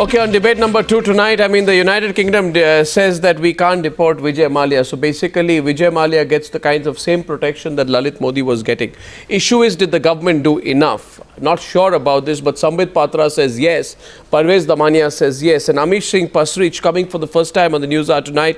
Okay, on debate number 2 tonight, I mean, the United Kingdom says that we can't deport Vijay Mallya. So basically, Vijay Mallya gets the kinds of same protection that Lalit Modi was getting. Issue is, did the government do enough? Not sure about this, but Sambit Patra says yes. Parvez Damania says yes. And Amir Singh Pasrich, coming for the first time on the Newshour tonight,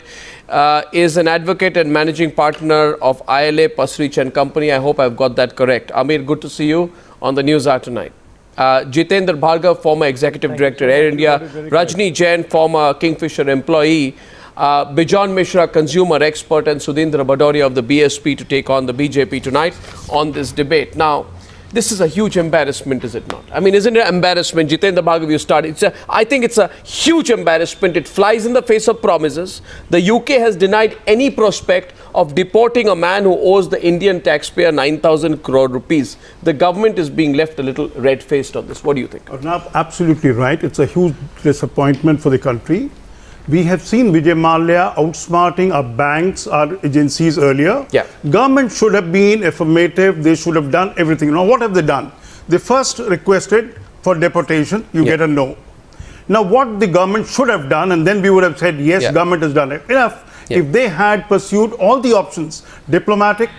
is an advocate and managing partner of ILA Pasrich and Company. I hope I've got that correct. Amir, good to see you on the Newshour tonight. Jitendra Bhargava, former Executive Director, Air India. Rajni Jain, former Kingfisher Employee. Bejon Misra, consumer expert, and Sudhindra Bhadoria of the BSP to take on the BJP tonight on this debate. Now, this is a huge embarrassment, is it not? I mean, isn't it an embarrassment? Jitendra Bhargava, you started. I think it's a huge embarrassment. It flies in the face of promises. The UK has denied any prospect of deporting a man who owes the Indian taxpayer 9,000 crore rupees. The government is being left a little red-faced on this. What do you think? Arnab, absolutely right. It's a huge disappointment for the country. We have seen Vijay Mallya outsmarting our banks, our agencies earlier. Yeah. Government should have been affirmative. They should have done everything. Now, what have they done? They first requested for deportation. You get a no. Now, what the government should have done, and then we would have said, yes, government has done it. Enough. If they had pursued all the options, diplomatic,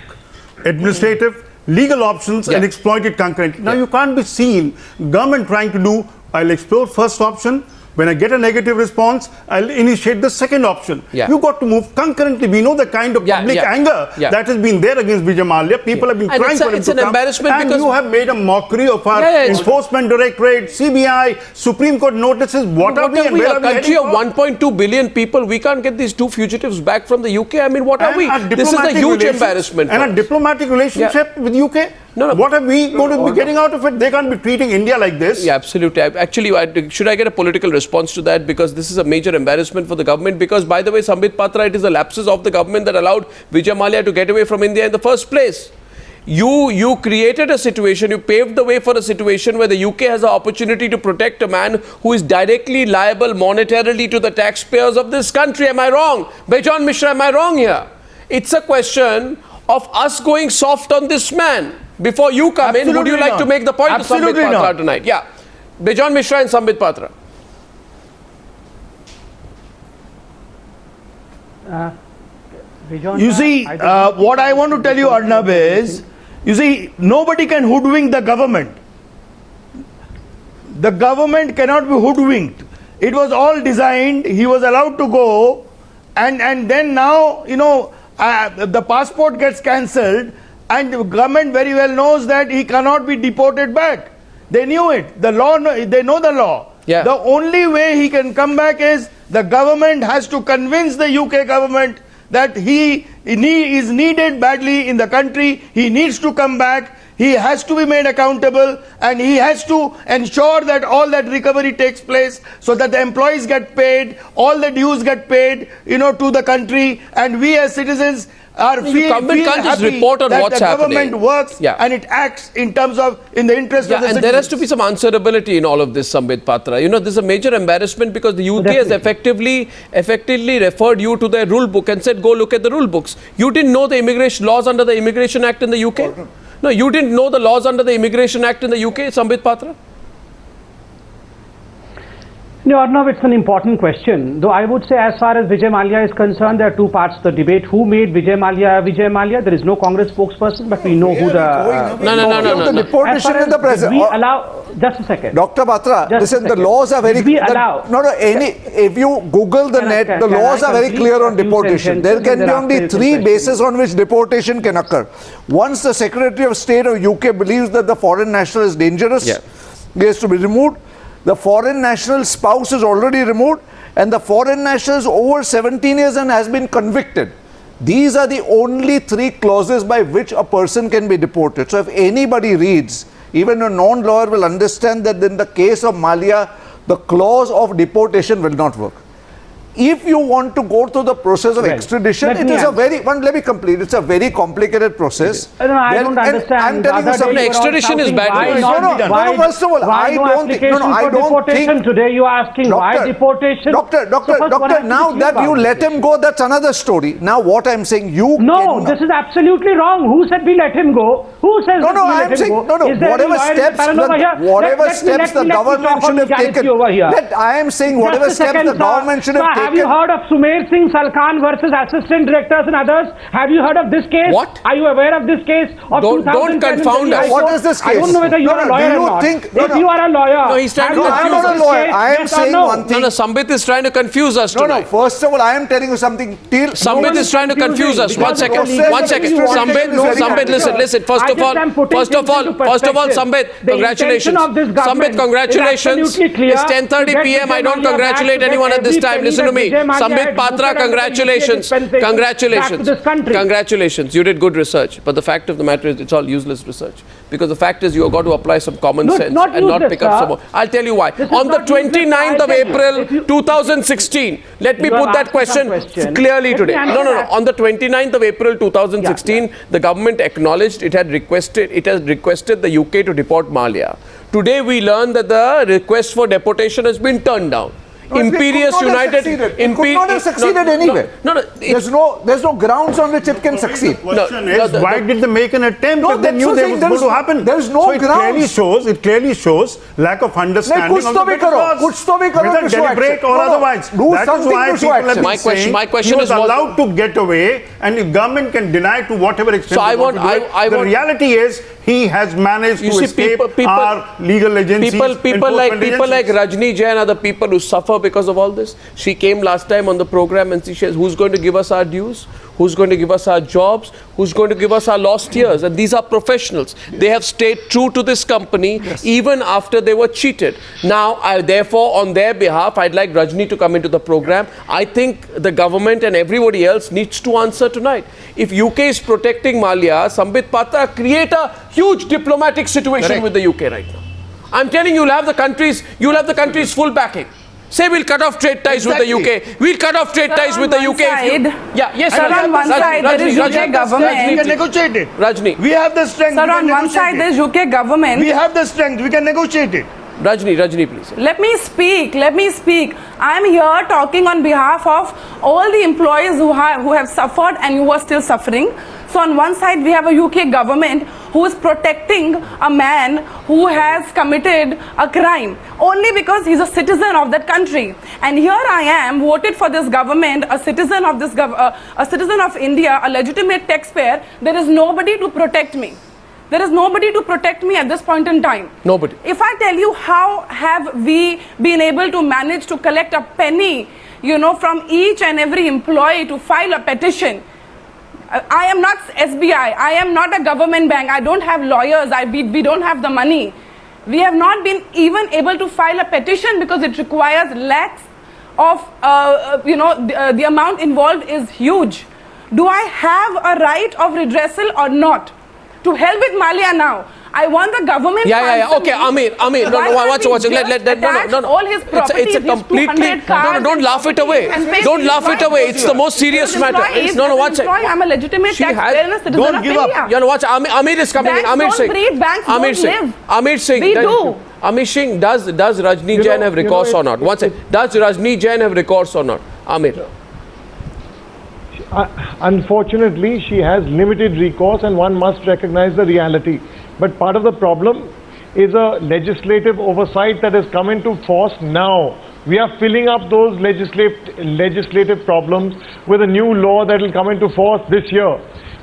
administrative, legal options, and exploited concurrently. Now, you can't be seen government trying to do, I'll explore first option. When I get a negative response, I'll initiate the second option. You've got to move concurrently. We know the kind of public anger that has been there against Vijay Mallya. People have been trying for him to come. And you have made a mockery of our Enforcement Directorate, CBI, Supreme Court notices. What are we and where are we heading for? A country of 1.2 billion people, we can't get these two fugitives back from the UK. I mean, what are we? This is a huge embarrassment. And a diplomatic relationship with UK? No. What are we going to be getting out of it? They can't be treating India like this. Yeah, absolutely. Actually, should I get a political response to that? Because this is a major embarrassment for the government. Because, by the way, Sambit Patra, it is the lapses of the government that allowed Vijay Mallya to get away from India in the first place. You created a situation, you paved the way for a situation where the UK has an opportunity to protect a man who is directly liable monetarily to the taxpayers of this country. Am I wrong? Bejon Misra, am I wrong here? It's a question of us going soft on this man. Before you come in, would you like to make the point to Sambit Patra tonight? Yeah. Bejon Misra and Sambit Patra. You see, what I want to tell you, Arnab, is, you see, nobody can hoodwink the government. The government cannot be hoodwinked. It was all designed. He was allowed to go. And then now, you know, the passport gets cancelled. And the government very well knows that he cannot be deported back. They knew it. The law, they know the law. The only way he can come back is the government has to convince the UK government that he is needed badly in the country. He needs to come back. He has to be made accountable, and he has to ensure that all that recovery takes place so that the employees get paid, all the dues get paid, you know, to the country, and we as citizens are feel happy report on that what's the government works and it acts in terms of in the interest of the citizens. And there has to be some answerability in all of this, Sambit Patra. You know, this is a major embarrassment because the UK has effectively referred you to their rule book and said, go look at the rule books. You didn't know the immigration laws under the Immigration Act in the UK? No, you didn't know the laws under the Immigration Act in the UK, Sambit Patra? No, Arnab, it's an important question. Though I would say, as far as Vijay Mallya is concerned, there are two parts to the debate. Who made Vijay Mallya? There is no Congress spokesperson, but we know who the... No. The deportation in the present. We allow... Just a second. Dr. Patra, listen, the laws are very... If you Google the net, the laws are very clear on deportation. There can be only three bases on which deportation can occur. Once the Secretary of State of UK believes that the foreign national is dangerous, he has to be removed. The foreign national spouse is already removed, and the foreign national is over 17 years and has been convicted. These are the only three clauses by which a person can be deported. So if anybody reads, even a non-lawyer will understand that in the case of Mallya, the clause of deportation will not work. If you want to go through the process of extradition, it is a very, let me complete, it's a very complicated process. No, I don't understand. I'm telling you something, extradition is bad. No, first of all, I don't think, today you are asking why deportation? Doctor, now that you let him go, that's another story. Now what I'm saying, No, this is absolutely wrong. Who said we let him go? Who says No, that no, we I let am him saying, go? no, no, Is there whatever any lawyer in steps, panel over here? whatever Let steps the me talk government on should have legality taken. over here. I am saying whatever Just a steps second, the government should sir. have Have you taken. heard of Sumer Singh Salkhan versus assistant directors and others? Have you heard of this case? What? Are you aware of this case? Of Don't 2010 confound Delhi us. High What Court? is this I don't case? know whether you No, are a no, lawyer do you or not. think- no, If no. you are a lawyer, No, he's trying have to you confuse heard of us. this lawyer. case? I am Yes or saying no? one thing. No, Sambit is trying to confuse us No, no, tonight. first of all, I am telling you something. Sambit is trying to confuse us. One second. One second. Sambit, listen. First of all, Sambit, congratulations. Sambit, congratulations. It's 10:30 p.m. I don't congratulate anyone at this time. Listen to me. Sambit Patra, congratulations. Congratulations. You did good research. But the fact of the matter is, it's all useless research. Because the fact is, you have got to apply some common sense and not pick up some more. I'll tell you why. On the 29th of April 2016, let me put that question clearly today. No. On the 29th of April 2016, the government acknowledged it has requested the UK to deport Mallya. Today we learn that the request for deportation has been turned down. Imperious United It could not have succeeded anyway. No. There's no grounds on which it can succeed. The question is, why did they make an attempt No, if they that's knew what that I'm was saying. going to happen? There's no grounds. It clearly shows lack of understanding कुछ of तो the भी करो, cause, कुछ तो भी करो whether to show deliberate action. or No, no. otherwise. Do That is something why to show people have action. been saying My question he was is allowed to get away, and the government can deny to whatever extent. So I want- the reality is he has managed You to see, escape people- our legal agencies. People like Rajni Jain are the people who suffer because of all this. She came last time on the program and she says, who's going to give us our dues? Who's going to give us our jobs? Who's going to give us our lost years? And these are professionals. They have stayed true to this company even after they were cheated. Now, therefore, on their behalf, I'd like Rajni to come into the program. I think the government and everybody else needs to answer tonight. If UK is protecting Mallya, Sambit Patra, create a huge diplomatic situation with the UK right now. I'm telling you, you'll have the country's full backing. Say we'll cut off trade ties with the UK. We'll cut off trade ties with the UK. Sir, on one side there is UK government. We can negotiate it. Rajni. We have the strength. Sir, on one side there is UK government. We have the strength. We can negotiate it. Rajni, please. Let me speak. I am here talking on behalf of all the employees who have suffered and who are still suffering. So on one side we have a UK government who is protecting a man who has committed a crime only because he's a citizen of that country. And here I am, voted for this government, a citizen of India, a legitimate taxpayer. There is nobody to protect me. There is nobody to protect me at this point in time. Nobody. If I tell you how have we been able to manage to collect a penny, from each and every employee to file a petition. I am not SBI. I am not a government bank. I don't have lawyers. We don't have the money. We have not been even able to file a petition because it requires lakhs of, the amount involved is huge. Do I have a right of redressal or not? To hell with Mallya now. I want the government. Okay, Amir. No, watch. All his properties, it's a completely. Don't laugh it away. Don't laugh it away. It's the most serious matter. Watch it. I'm a legitimate taxpayer and a citizen Don't of give India. up. Watch. Amir is coming in. Amir Singh. Banks don't live. Amir Singh. We do. Amir Singh, does Rajni Jain have recourse or not? One second. Does Rajni Jain have recourse or not? Amir. Unfortunately, she has limited recourse, and one must recognize the reality. But part of the problem is a legislative oversight that has come into force now. We are filling up those legislative problems with a new law that will come into force this year.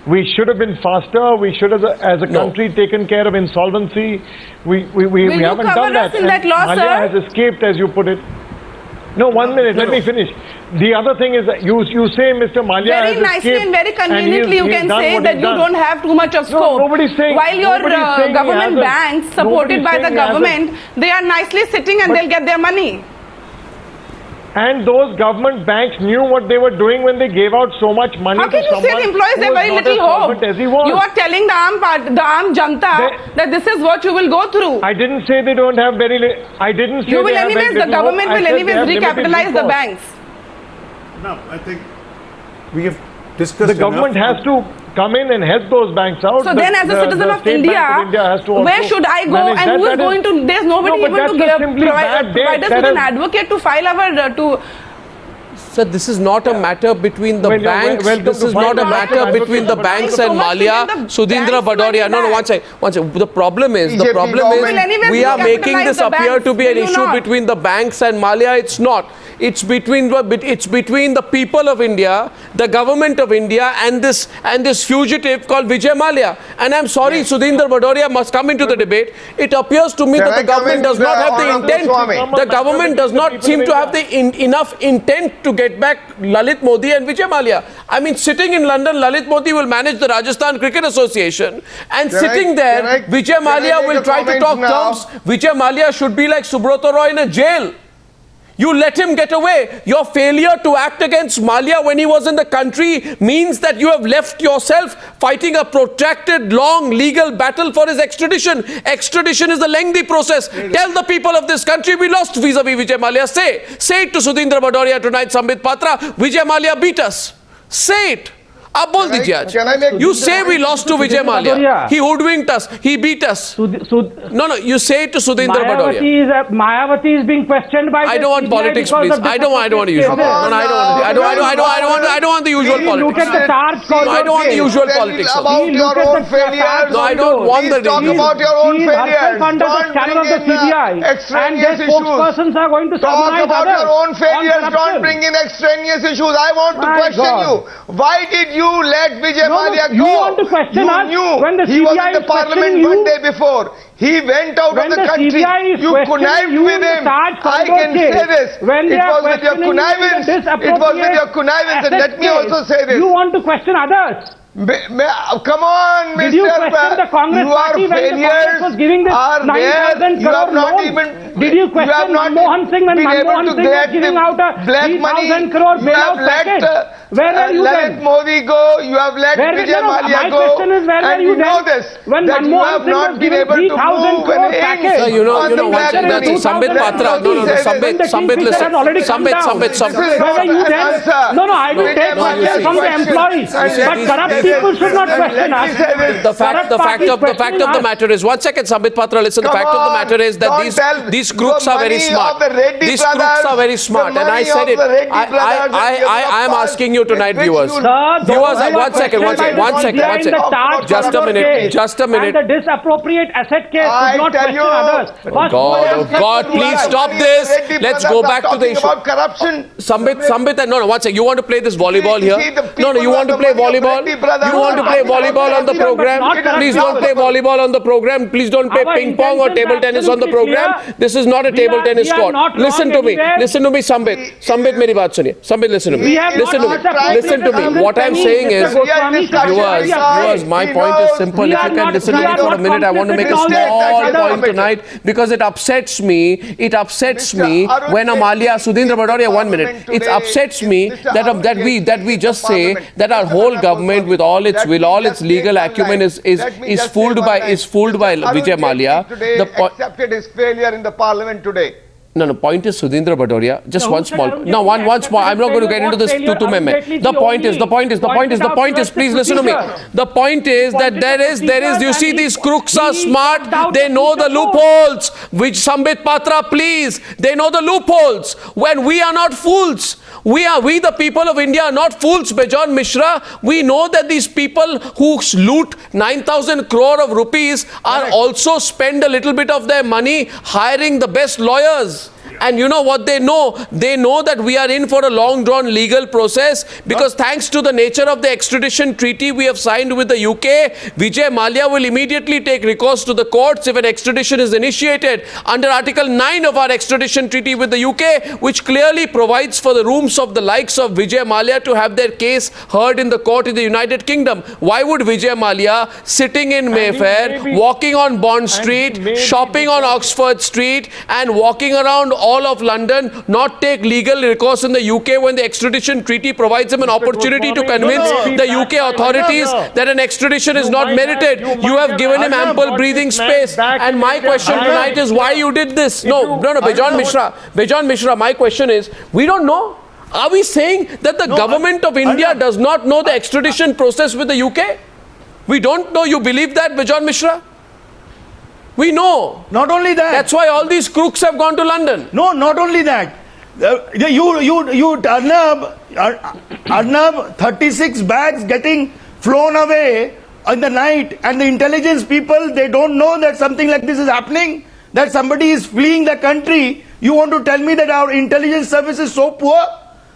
We should have been faster. We should have, as a country, taken care of insolvency. We haven't done that. In that law, Mallya has escaped, as you put it. No, 1 minute. Let me finish. The other thing is that you say Mr. Mallya very has nicely escaped and very conveniently you can say that you don't have too much of scope. Nobody's saying, while your government banks supported by the government, they are nicely sitting and they'll get their money. And those government banks knew what they were doing when they gave out so much money to someone. How can you say the employees have very little hope? You are telling the Aam Janta that this is what you will go through. I didn't say they don't have very little. I didn't say you will anyways, the government will anyways recapitalize the banks. No, I think we have discussed. The government has to come in and help those banks out. So then, as a citizen of India, where should I go and who is going to? There's nobody even to provide us with an advocate to file our Sir, this is not a matter between the Well, yeah, banks. welcome This to is not a find matter out. between the banks and Mallya. Sudhindra Bhadoria. No, one second. The problem is, Will anyone we are making recapitalize this the appear banks? to be an Will you issue not? between the banks and Mallya. It's not. It's between the people of India, the government of India, and this fugitive called Vijay Mallya. And I'm sorry, Sudhindra Bhadoria must come into the debate. It appears to me that the government does not have the intent. The government does not seem to have the enough intent to get back Lalit Modi and Vijay Mallya. I mean, sitting in London, Lalit Modi will manage the Rajasthan Cricket Association, and sitting there, Vijay Mallya will try to talk terms. Vijay Mallya should be like Subrata Roy in a jail. You let him get away. Your failure to act against Mallya when he was in the country means that you have left yourself fighting a protracted, long legal battle for his extradition. Extradition is a lengthy process. Tell the people of this country we lost vis-a-vis Vijay Mallya. Say it to Sudhindra Bhadoria tonight, Sambit Patra. Vijay Mallya beat us. Say it. आप बोल दीजिए आज. You say we lost to Vijay Mallya. He hoodwinked us. He beat us. No. You say it to Sudhindra Bhadoria. Mayawati is being questioned by. I don't want politics, please. I don't want the usual. No, I don't want the usual politics. Look at the charge. No, I don't want the usual politics. About your own failures. No, I don't want the. Talk about your own failures. Under the scanner of the CBI, and their spokespersons are going to talk about others your own failures. on Don't bring in extraneous issues. I want to question you. Why did you let Vijay Mallya go? You want to question us when the he was CBI in the is parliament questioning one you? day before. He went out When of the the country. CBI is You connived questioning you with in the him. Taj I Condor can case, say this. when they It are was with your questioning you in the connivance. It was with your disappropriate connivance. And let me asset also case, say this. You want to question others. Come on, Did you question the Congress party when the Congress was giving this 9,000 crore loan? Did you question Manmohan Singh when Manmohan Singh was giving out a 3,000 crore bailout package? Where were you Let then? Modi go. You have let Vijay Mallya go. My question is, where were and you know then? this. When that you Manmohan have Singh not was been giving able to 3,000 move crore an inch package. Sir, you know, black that's money. Sambit Patra. No, Sambit, listen. Sambit. Where were you then? No, I will take questions from the employees. But corrupt people should not question us. The fact of the matter is, 1 second, Sambit Patra, listen. The fact of the matter is that these crooks are very smart. These crooks are very smart, and I said it. I am asking you tonight, viewers. Viewers, 1 second. Just a minute. And the disappropriate asset case should not question others. God, please stop this. Let's go back to the issue. About corruption. Sambit, no, 1 second. You want to play this volleyball here? No, you want to play volleyball? You want to play volleyball on the program? Please don't play volleyball on the program. Please don't play ping pong or table tennis on the program. This is not a table tennis court. Listen to me, Sambit. Sambit, meri baat suniye. Sambit, listen to me. Listen to me. What I'm saying is, viewers, my point is simple. If you can listen to me for a minute, I want to make a small point tonight because it upsets me. It upsets me when Mallya, Sudhindra Bhadoria, 1 minute. It upsets me that we just say that our whole government, with all its legal acumen, is fooled by Vijay Mallya. Accepted his failure in the parliament today. No, point is Sudhindra Bhadoria. Just one small. No, one small. I'm not going to get into this to me. The point is, please listen to me. The point is that there is, you see, these crooks are smart. They know the loopholes. Which Sambit Patra, please. They know the loopholes. When we are not fools. We the people of India are not fools, Bejon Misra. We know that these people who loot 9,000 crore of rupees are also spend a little bit of their money hiring the best lawyers. And you know what they know? They know that we are in for a long-drawn legal process because thanks to the nature of the extradition treaty we have signed with the UK, Vijay Mallya will immediately take recourse to the courts if an extradition is initiated under Article 9 of our extradition treaty with the UK, which clearly provides for the rooms of the likes of Vijay Mallya to have their case heard in the court in the United Kingdom. Why would Vijay Mallya, sitting in Mayfair, walking on Bond Street, shopping on Oxford Street, and walking around all of London, not take legal recourse in the UK when the extradition treaty provides him an opportunity to convince the UK authorities that an extradition is not merited? You have given him ample breathing space. And my question tonight is why you did this. No, Bejon Misra, my question is, we don't know. Are we saying that the government of India does not know the extradition process with the UK? We don't know. You believe that, Bejon Misra? We know. Not only that. That's why all these crooks have gone to London. No, not only that. Arnab, 36 bags getting flown away in the night, and the intelligence people, they don't know that something like this is happening, that somebody is fleeing the country. You want to tell me that our intelligence service is so poor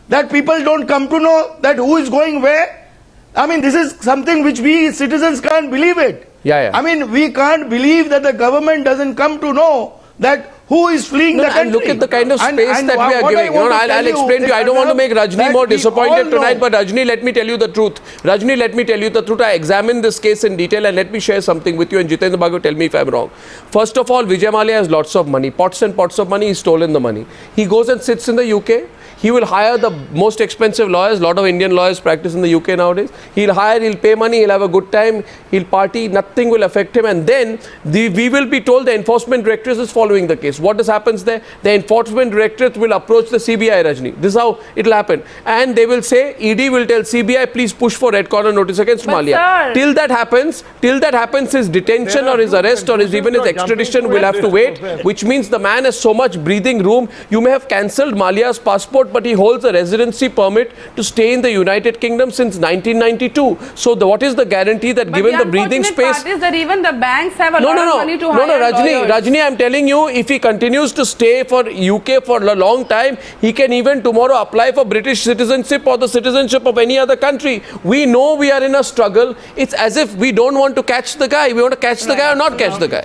that people don't come to know that who is going where? I mean, this is something which we citizens can't believe it. Yeah. I mean, we can't believe that the government doesn't come to know that who is fleeing the country. And look at the kind of space And that we are what giving. I'll explain to you. I don't want to make Rajni more disappointed tonight, but Rajni, let me tell you the truth. Rajni, let me tell you the truth. I examined this case in detail, and let me share something with you, and Jitendra Bhargava, tell me if I'm wrong. First of all, Vijay Mallya has lots of money. Pots and pots of money. He's stolen the money. He goes and sits in the UK. He will hire the most expensive lawyers. A lot of Indian lawyers practice in the UK nowadays. He'll hire, he'll pay money, he'll have a good time, he'll party, nothing will affect him. And then we will be told the enforcement directorate is following the case. What happens there? The enforcement directorate will approach the CBI, Rajni. This is how it will happen. And they will say, ED will tell CBI, please push for red corner notice against Mallya. Till that happens, his detention or his arrest or even his extradition will have to wait, which means the man has so much breathing room. You may have cancelled Mallya's passport, but he holds a residency permit to stay in the United Kingdom since 1992. So what is the guarantee that given the breathing space... Part is that even the banks have a lot of money to hire lawyers. Rajni, I'm telling you, if he continues to stay for UK for a long time, he can even tomorrow apply for British citizenship or the citizenship of any other country. We know we are in a struggle. It's as if we don't want to catch the guy. We want to catch the guy or not catch the guy.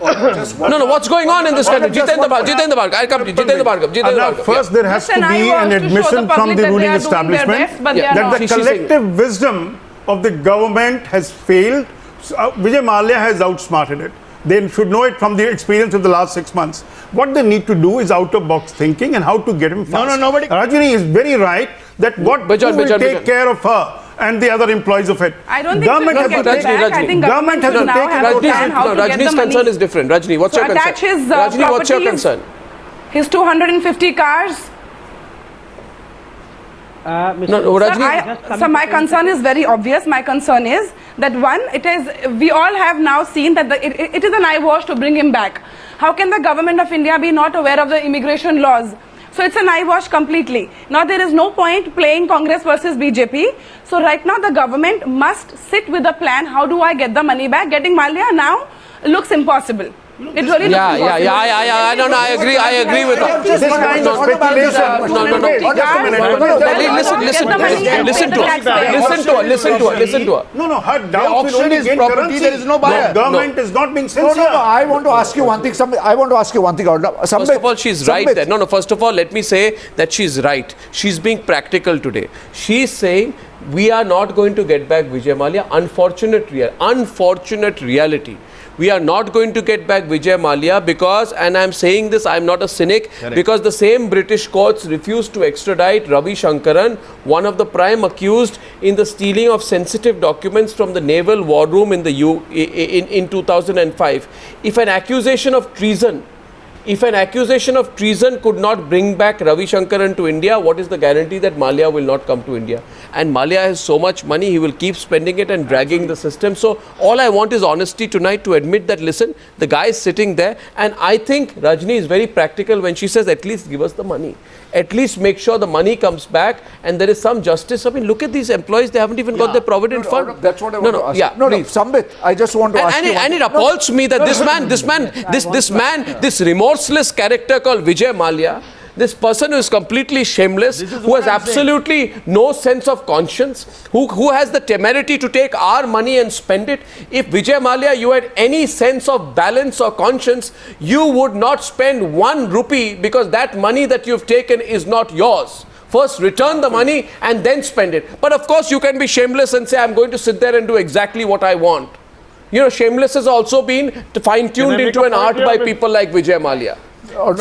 No, what's going on in this country? Jitendra Bhargava, I'll come to Jitendra Bhargava. First, there has to be an admission from the ruling establishment that the collective wisdom of the government has failed. Vijay Mallya has outsmarted it. They should know it from the experience of the last 6 months. What they need to do is out-of-box thinking and how to get him fast. Nobody. Rajni is very right that what will take care of her and the other employees of it. I don't think government has to take back. I think government has to now have to plan how to get the money. Rajni's concern is different. Rajni, what's your concern? Rajni, what's your concern? His 250 cars. So my concern is very obvious. My concern is that we all have now seen that it is an eyewash to bring him back. How can the government of India be not aware of the immigration laws? So it's an eyewash completely. Now there is no point playing Congress versus BJP. So right now the government must sit with a plan. How do I get the money back? Getting Mallya now looks impossible. It really looks impossible. I agree with her. This kind of speculation. Listen to her. No, her doubts will only gain currency. There is no buyer. Government is not being sincere. I want to ask you one thing. First of all, she's right there. No, first of all, let me say that she's right. She's being practical today. She's saying we are not going to get back Vijay Mallya. Unfortunate reality. We are not going to get back Vijay Mallya because, and I'm saying this, I'm not a cynic, because the same British courts refused to extradite Ravi Shankaran, one of the prime accused in the stealing of sensitive documents from the naval war room in 2005. If an accusation of treason could not bring back Ravi Shankaran to India, what is the guarantee that Mallya will not come to India? And Mallya has so much money, he will keep spending it and dragging the system. So all I want is honesty tonight to admit that, listen, the guy is sitting there, and I think Rajni is very practical when she says, at least give us the money. At least make sure the money comes back and there is some justice. I mean, look at these employees, they haven't even got their provident fund. That's what I want to ask. Sambit, I just want to ask you. And it appalls me that this remorseless character called Vijay Mallya, this person who is completely shameless, who has absolutely no sense of conscience, who has the temerity to take our money and spend it. If Vijay Mallya, you had any sense of balance or conscience, you would not spend 1 rupee because that money that you've taken is not yours. First return the money and then spend it. But of course you can be shameless and say, I'm going to sit there and do exactly what I want. You know, shameless has also been fine-tuned into an art by people like Vijay Mallya.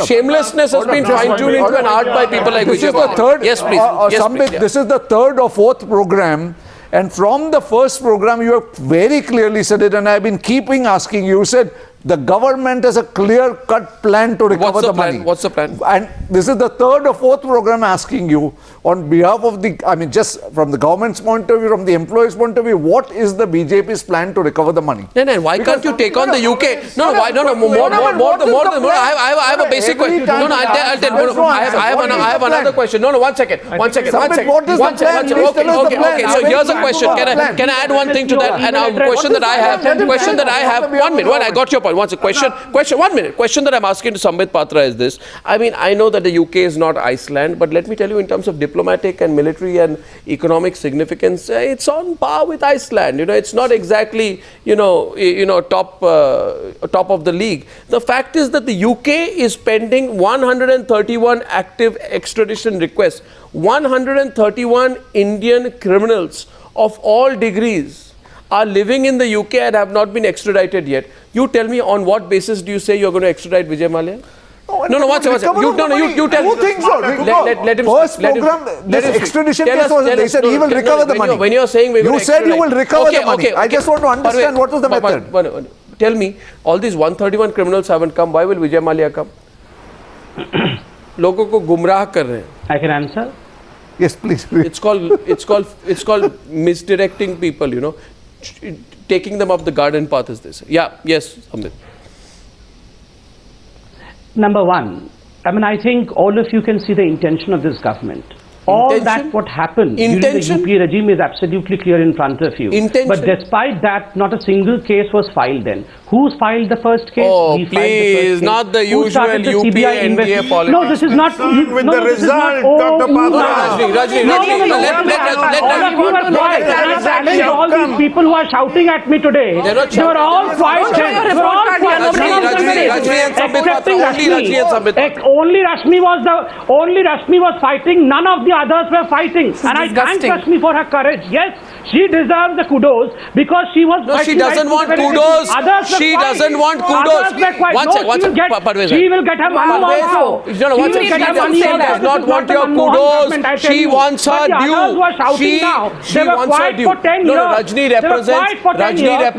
Shamelessness has been fine-tuned into an art by people like Vijay Mallya. Yes, please. Sambit, this is the third or fourth program, and from the first program you have very clearly said it, and I've been keeping asking you. You said The government has a clear-cut plan to recover the money. What's the plan? And this is the third or fourth program asking you on behalf of the, I mean, just from the government's point of view, from the employees' point of view, what is the BJP's plan to recover the money? No, why can't you take on the UK? No, more than I have a basic question. No, I'll tell. I have another question. No, one second. What is the plan? Okay. So here's a question. Can I add one thing to that? And a question that I have. 1 minute. I got your point. One question. 1 minute. Question that I'm asking to Sambit Patra is this. I mean, I know that the UK is not Iceland, but let me tell you, in terms of diplomatic and military and economic significance, it's on par with Iceland. It's not exactly top of the league. The fact is that the UK is pending 131 active extradition requests. 131 Indian criminals of all degrees are living in the UK and have not been extradited yet. You tell me, on what basis do you say you're going to extradite Vijay Mallya? You tell me. Who thinks so? Let him First program, this extradition case was, they said he will recover the money. When you're saying we're going to extradite, you said you will recover the money. I just want to understand what was the method. Tell me, all these 131 criminals haven't come. Why will Vijay Mallya come? लोगों को गुमराह कर रहे हैं. I can answer. Yes, please. It's called misdirecting people. Taking them off the garden path, as they say. Yeah. Yes, Amit. Number one, I think all of you can see the intention of this government. All that what happened during the UPA regime is absolutely clear in front of you. But despite that, not a single case was filed then. Who's filed the first case? Oh, please, not the usual UPA NDA politics. No, this is not. With the result, Dr. Patra. Rajni, let all these people who are shouting at me today, they were all quite Only Rashmi was fighting. None of the others were fighting. And I thank Rashmi for her courage. Yes, she deserves the kudos because she was. No, she doesn't want kudos. She doesn't want kudos. She will get her money also. She does not want your kudos. She wants her due. She wants her due. No, Rajni represents.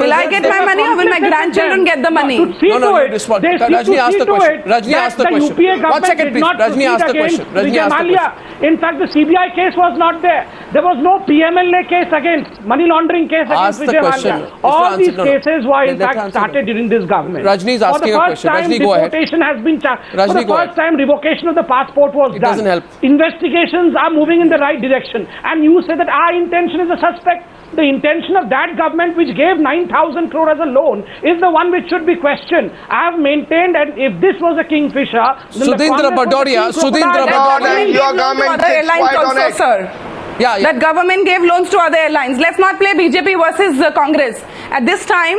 Will I get my money or will my grandchildren get the money? No, you respond. Rajni asked the question. Rajni asked the question. 1 second, please. Rajni asked the question. Rajni asked the question. In fact, the CBI case was not there. There was no PMLA case against money laundering case against Vijay Mallya. All these cases were in fact started during this government. Rajni is asking a question. Rajni, go ahead. Deportation has been for the first time, revocation of the passport was done. It doesn't help. Investigations are moving in the right direction. And you say that our intention is a suspect. The intention of that government which gave 9,000 crore as a loan is the one which should be questioned. I have maintained that if this was a Kingfisher, Sudhindra Bhadoria, your government sits quite on it. Sir. That government gave loans to other airlines. Let's not play BJP versus Congress. At this time,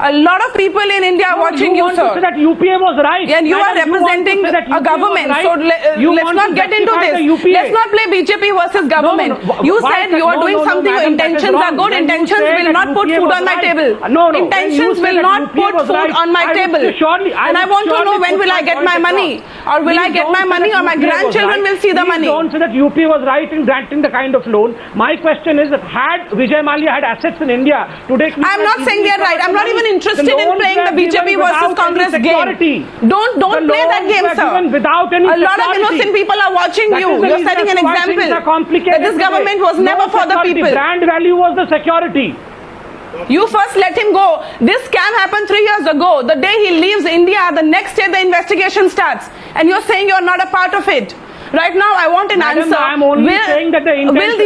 a lot of people in India are watching you, sir. To say that UPA was right. And you are representing a government. Right. So let's not get into this. Let's not play BJP versus government. You said you are doing something. Your intentions are good. Intentions will not put food on my table. Intentions will not put food on my table. And I want to know, when will I get my money? Or will I get my money, or my grandchildren will see the money? Don't say that UPA was right in granting the kind of loan. My question is that had Vijay Mallya had assets in India today, I'm not saying they're right. I'm not even interested in playing the BJP versus Congress game. Don't play that game, sir. A lot of innocent people are watching you. You're setting an example that this government was never for the people. The brand value was the security. You first let him go. This scam happened 3 years ago. The day he leaves India, the next day the investigation starts. And you're saying you're not a part of it. Right now, I want an answer. Will the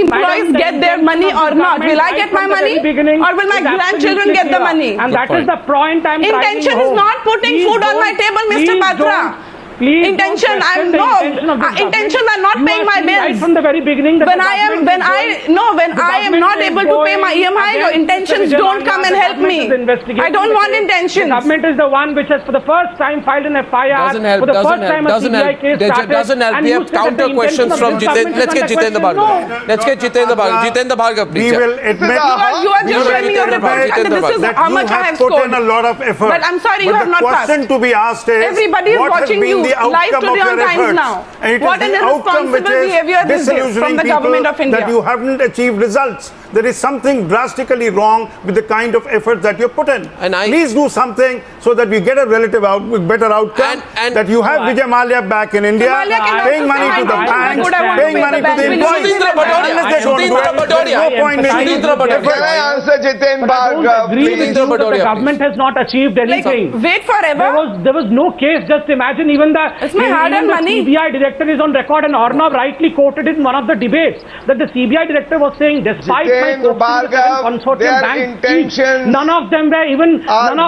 employees get their money or not? Will I get my money, or will my grandchildren get the money? And that is the point I'm trying to Intention is not putting food on my table, Mr. Patra. Intentions are not paying my bills. Right from the very beginning, when I am not able to pay my EMI, your intentions don't come and help me. I don't want intentions. The government is the one which has for the first time filed an FIR. For the first time a CBI case started. Doesn't help. We have counter questions from Jitendra. Let's get Jitendra Bhargava. Let's get Jitendra Bhargava. Jitendra Bhargava, please. We will admit you are just showing me your report, and this is how much I have scored. Put in a lot of effort. But I'm sorry, you have not passed. The question to be asked is, everybody is watching you live today on Times Now. What an irresponsible behavior this is from the government of India. That you haven't achieved results. there is something drastically wrong with the kind of effort that you put in. And please do something so that we get a better outcome. And that you have Vijay Mallya back in India, paying money to the banks, paying money to the employees. Sudhindra Bhadoria. No point in Sudhindra Bhadoria. Can I answer Jitendra Bhargava, please? The government has not achieved anything. Wait forever. There was no case. Just imagine, even the CBI director is on record, and Arnab rightly quoted in one of the debates that the CBI director was saying, despite my consortium banks, none of them were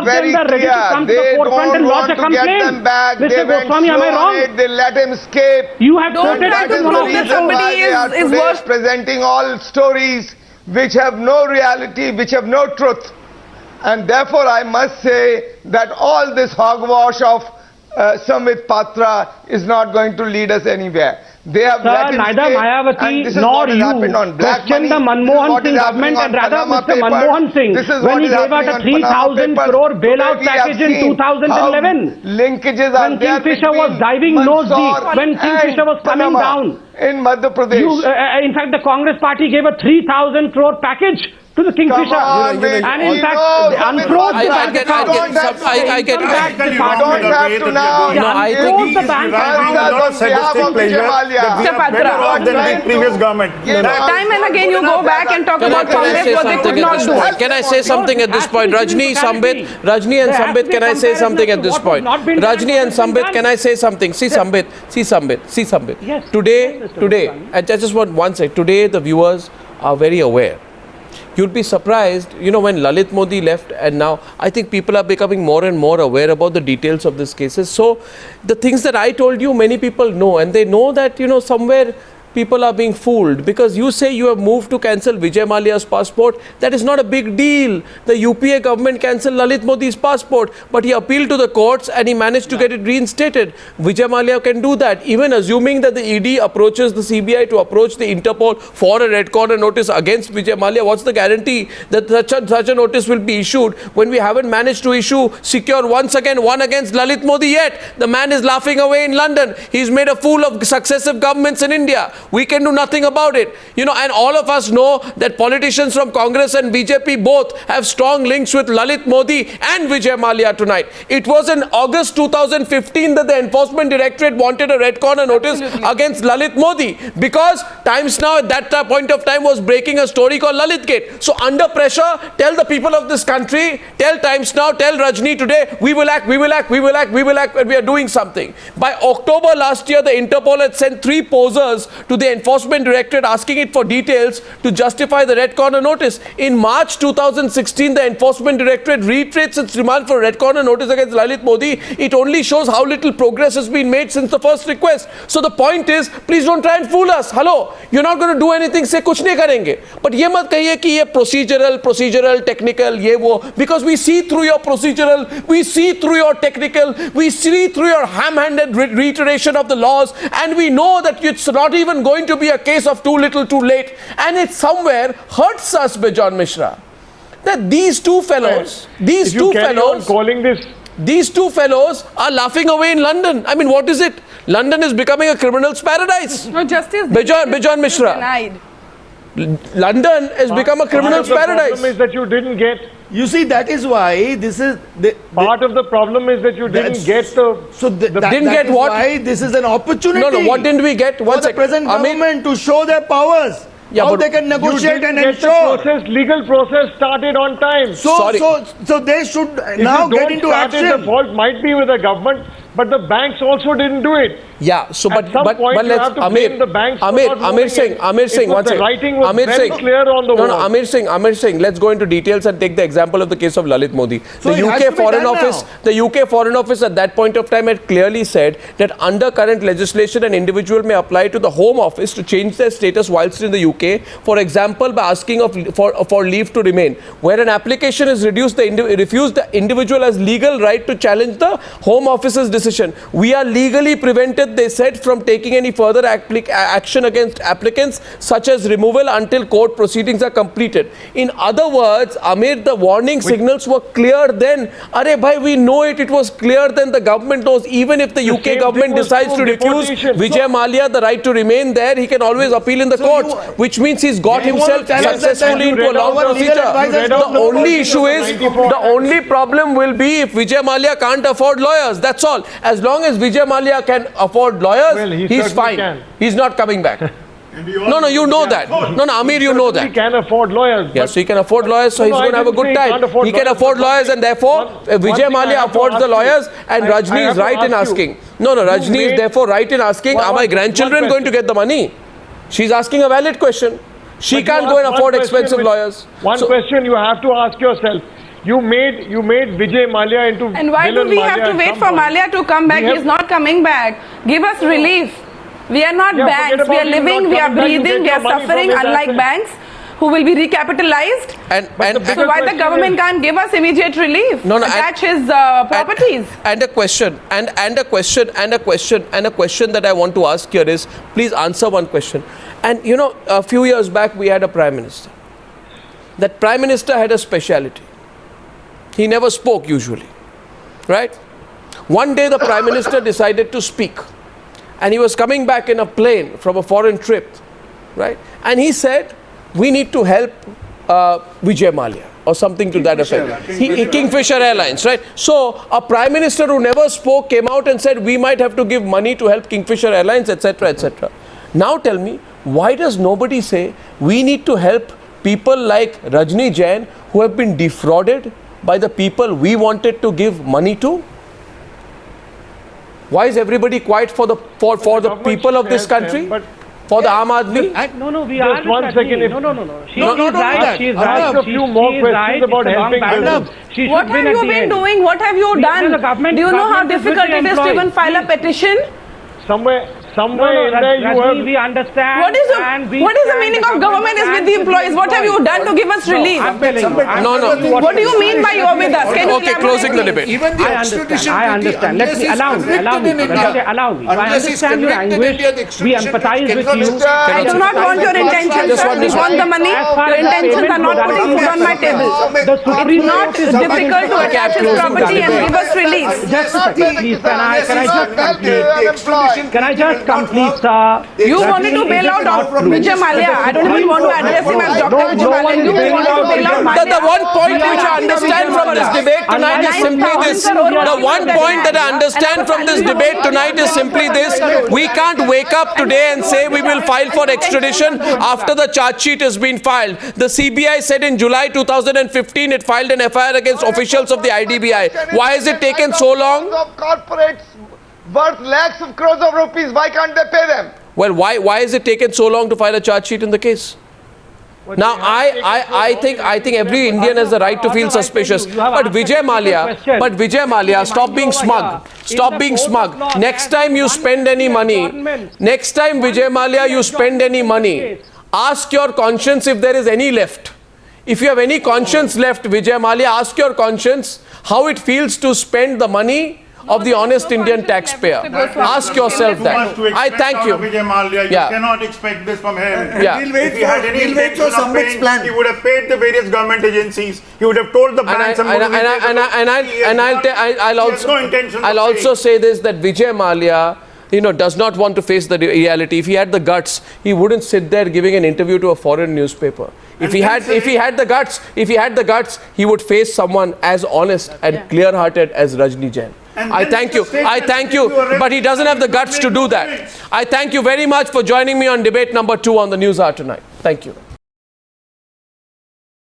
ready to come to the forefront and lodge a complaint. Mr. Goswami, am I wrong? They let him escape. You have quoted That is the reason why they are today presenting all stories which have no reality, which have no truth. And therefore, I must say that all this hogwash of Sambit Patra is not going to lead us anywhere. They have let him neither escape, Mayawati and this is nor what has you happened on black question money. the Manmohan Singh government, and rather Mr. Manmohan Singh, when he gave out a 3,000 crore bailout package in 2011. Linkages are when Kingfisher was diving nose deep, when Kingfisher was coming down. In Madhya Pradesh. In fact, the Congress party gave a 3,000 crore package to the Kingfisher. And in fact, they unfroze the bank account. I get it. You don't have to now. No, I think the bank not a sadistic pleasure that we are better off than the previous government. Time and again you go back and talk about Congress, what they could not do. Can I say something at this point? Rajni and Sambit, can I say something at this point? Rajni and Sambit, can I say something? See Sambit. Today, I just want one second. Today the viewers are very aware. You'd be surprised, when Lalit Modi left, and now I think people are becoming more and more aware about the details of these cases. So the things that I told you, many people know, and they know that, somewhere people are being fooled, because you say you have moved to cancel Vijay Mallya's passport. That is not a big deal. The UPA government cancelled Lalit Modi's passport, but he appealed to the courts and he managed to get it reinstated. Vijay Mallya can do that, even assuming that the ED approaches the CBI to approach the Interpol for a red corner notice against Vijay Mallya. What's the guarantee that such a notice will be issued when we haven't managed to secure one against Lalit Modi yet? The man is laughing away in London. He's made a fool of successive governments in India. We can do nothing about it. And all of us know that politicians from Congress and BJP both have strong links with Lalit Modi and Vijay Mallya tonight. It was in August 2015 that the Enforcement Directorate wanted a red corner notice against Lalit Modi, because Times Now at that point of time was breaking a story called Lalit Gate. So under pressure, tell the people of this country, tell Times Now, tell Rajni today, we will act, and we are doing something. By October last year, the Interpol had sent 3 posers to the Enforcement Directorate asking it for details to justify the red corner notice. In March 2016, the Enforcement Directorate reiterates its demand for a red corner notice against Lalit Modi. It only shows how little progress has been made since the first request. So the point is, please don't try and fool us. Hello, you're not going to do anything, say kuch nahi karenge. But ye mat kahiye ki ye procedural, technical, ye wo, because we see through your procedural, we see through your technical, we see through your ham-handed reiteration of the laws, and we know that it's not even going to be a case of too little too late, and it somewhere hurts us, Bejon Misra, that these two fellows are laughing away in London. I mean, what is it? London is becoming a criminal's paradise. No, justice. Bejon Misra. Denied. London has become a criminal's paradise. The problem is that you didn't get. You see, that is why this is Part of the problem is that you didn't get why this is an opportunity. No, what didn't we get? For the present government to show their powers. How they can negotiate and ensure. Legal process started on time. So they should now get into action. The fault might be with the government, but the banks also didn't do it. Yeah, so At some point you have to blame the banks for not Amir Singh, one second. The writing was very clear on the wall. Amir Singh, let's go into details and take the example of the case of Lalit Modi. So the UK Foreign Office at that point of time had clearly said that under current legislation, an individual may apply to the Home Office to change their status whilst in the UK, for example, by asking for leave to remain. Where an application is refused, the individual has legal right to challenge the Home Office's decision. We are legally prevented prohibited, they said, from taking any further action against applicants, such as removal, until court proceedings are completed. In other words, Amir, the warning signals were clear then. Arey bhai, we know it. It was clear then. The government knows. Even if the UK government decides to refuse Vijay Mallya the right to remain there, he can always appeal in the courts, which means he's got himself successfully into a long procedure. The only issue is, the only problem will be if Vijay Mallya can't afford lawyers. That's all. As long as Vijay Mallya can afford lawyers, well, he's fine. He's not coming back. No, you know that. No, Amir, you know that. He can afford lawyers. Yes, so he can afford lawyers, so he's going to have a good time. He can afford lawyers, and therefore Vijay Mallya affords the lawyers, and Rajni is right in asking. No, Rajni is therefore right in asking, are my grandchildren going to get the money? She's asking a valid question. She can't go and afford expensive lawyers. One question you have to ask yourself. You made Vijay Mallya into And why do we have to wait for Mallya to come back? He's not coming back. Give us relief. We are not banks. We are living, we are breathing, we are suffering, unlike banks who will be recapitalized. So why the government can't give us immediate relief? Attach his properties. And a question that I want to ask here is, please answer one question. And you know, a few years back we had a prime minister. That prime minister had a speciality. He never spoke usually, right? One day the prime minister decided to speak. And he was coming back in a plane from a foreign trip, right? And he said, we need to help Vijay Mallya, or something to that effect. Kingfisher Airlines, right? So a prime minister who never spoke came out and said, we might have to give money to help Kingfisher Airlines, etc., etc. Now tell me, why does nobody say, we need to help people like Rajni Jain, who have been defrauded by the people we wanted to give money to? Why is everybody quiet for the people of this country? For the Aam Aadmi? No, we are. Just 1 second. She's right. She's right. A few more questions about helping. What have you been doing? What have you done? Do you know how difficult it is to even file a petition? Somewhere in there you have... We understand. What is the meaning of government is with the employees? What have you done to give us relief? No. What do you mean by you're with us? Can you closing the debate. Even the extradition I understand. Let me allow me. I understand your anguish. We empathize with you. I do not want your intentions, sir. We want the money. Your intentions are not putting food on my table. It's not difficult to attach his property and give us relief. Just a second, please. Can I just complete, sir? You wanted to bail out Vijay Mallya. I don't even want to address him as Dr. Vijay Mallya. You want to bail out Mallya. The one point which I understand from this debate tonight is simply this. The one point that I understand from this debate tonight is simply this. We can't wake up today and say we will file for extradition after the charge sheet has been filed. The CBI said in July 2015 it filed an FIR against officials of the IDBI. Why has it taken so long? Corporates worth lakhs of crores of rupees, why can't they pay them? Well, why has it taken so long to file a charge sheet in the case? Now, I think every Indian has the right to feel suspicious. But Vijay Mallya, stop being smug. Stop being smug. Next time you spend any money, next time Vijay Mallya you spend any money, ask your conscience if there is any left. If you have any conscience left, Vijay Mallya, ask your conscience how it feels to spend the money of the honest Indian taxpayer. Ask yourself that. I thank you. Vijay Mallya, you cannot expect this from him. Yeah. If he had any intention of paying, he would have paid the various government agencies. He would have told the banks. I'll also say this, that Vijay Mallya, does not want to face the reality. If he had the guts, he wouldn't sit there giving an interview to a foreign newspaper. If he had the guts, he would face someone as honest and clear-hearted as Rajni Jain. I thank you, but he doesn't have the guts to do that. I thank you very much for joining me on debate number 2 on the Newshour tonight. Thank you.